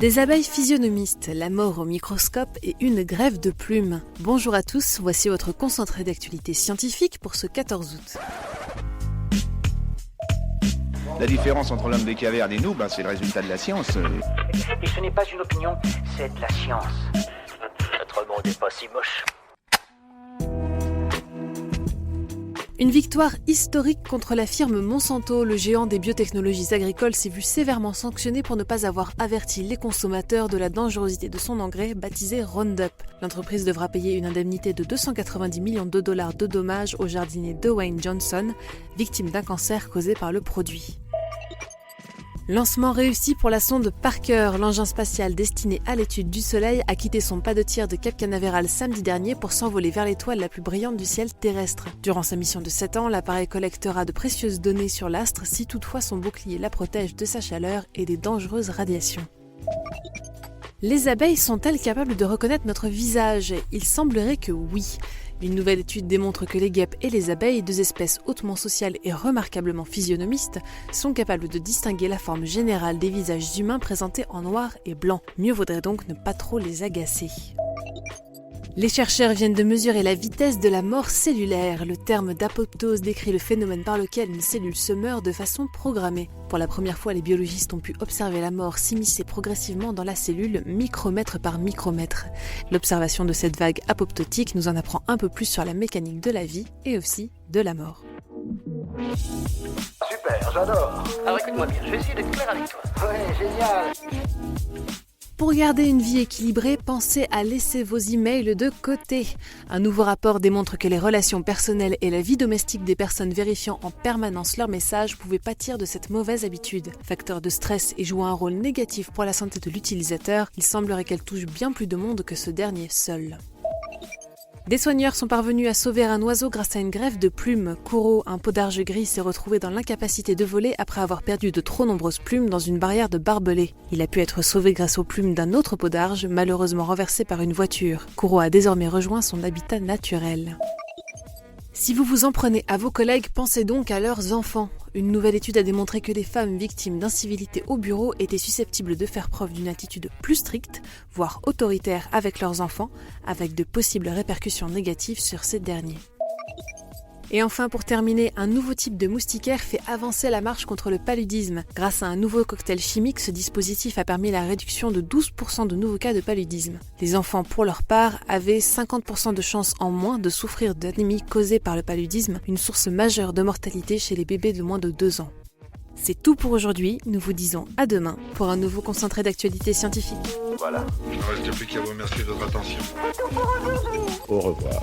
Des abeilles physionomistes, la mort au microscope et une grève de plumes. Bonjour à tous, voici votre concentré d'actualité scientifique pour ce 14 août. La différence entre l'homme des cavernes et nous, c'est le résultat de la science. Et ce n'est pas une opinion, c'est de la science. Notre monde n'est pas si moche. Une victoire historique contre la firme Monsanto, le géant des biotechnologies agricoles s'est vu sévèrement sanctionné pour ne pas avoir averti les consommateurs de la dangerosité de son engrais baptisé Roundup. L'entreprise devra payer une indemnité de 290 millions de dollars de dommages au jardinier Dwayne Johnson, victime d'un cancer causé par le produit. Lancement réussi pour la sonde Parker, l'engin spatial destiné à l'étude du Soleil a quitté son pas de tir de Cap Canaveral samedi dernier pour s'envoler vers l'étoile la plus brillante du ciel terrestre. Durant sa mission de 7 ans, l'appareil collectera de précieuses données sur l'astre si toutefois son bouclier la protège de sa chaleur et des dangereuses radiations. Les abeilles sont-elles capables de reconnaître notre visage ? Il semblerait que oui. Une nouvelle étude démontre que les guêpes et les abeilles, deux espèces hautement sociales et remarquablement physionomistes, sont capables de distinguer la forme générale des visages humains présentés en noir et blanc. Mieux vaudrait donc ne pas trop les agacer. Les chercheurs viennent de mesurer la vitesse de la mort cellulaire. Le terme d'apoptose décrit le phénomène par lequel une cellule se meurt de façon programmée. Pour la première fois, les biologistes ont pu observer la mort s'immiscer progressivement dans la cellule, micromètre par micromètre. L'observation de cette vague apoptotique nous en apprend un peu plus sur la mécanique de la vie et aussi de la mort. Super, j'adore. Alors écoute-moi bien, je vais essayer d'être clair avec toi. Ouais, génial. Pour garder une vie équilibrée, pensez à laisser vos emails de côté. Un nouveau rapport démontre que les relations personnelles et la vie domestique des personnes vérifiant en permanence leurs messages pouvaient pâtir de cette mauvaise habitude. Facteur de stress et jouant un rôle négatif pour la santé de l'utilisateur, il semblerait qu'elle touche bien plus de monde que ce dernier seul. Des soigneurs sont parvenus à sauver un oiseau grâce à une greffe de plumes. Kuro, un podarge gris, s'est retrouvé dans l'incapacité de voler après avoir perdu de trop nombreuses plumes dans une barrière de barbelés. Il a pu être sauvé grâce aux plumes d'un autre podarge, malheureusement renversé par une voiture. Kuro a désormais rejoint son habitat naturel. Si vous vous en prenez à vos collègues, pensez donc à leurs enfants. Une nouvelle étude a démontré que les femmes victimes d'incivilité au bureau étaient susceptibles de faire preuve d'une attitude plus stricte, voire autoritaire avec leurs enfants, avec de possibles répercussions négatives sur ces derniers. Et enfin, pour terminer, un nouveau type de moustiquaire fait avancer la marche contre le paludisme. Grâce à un nouveau cocktail chimique, ce dispositif a permis la réduction de 12% de nouveaux cas de paludisme. Les enfants, pour leur part, avaient 50% de chances en moins de souffrir d'anémie causée par le paludisme, une source majeure de mortalité chez les bébés de moins de 2 ans. C'est tout pour aujourd'hui, nous vous disons à demain pour un nouveau concentré d'actualité scientifique. Voilà. Il ne reste plus qu'à vous remercier de votre attention. Au revoir.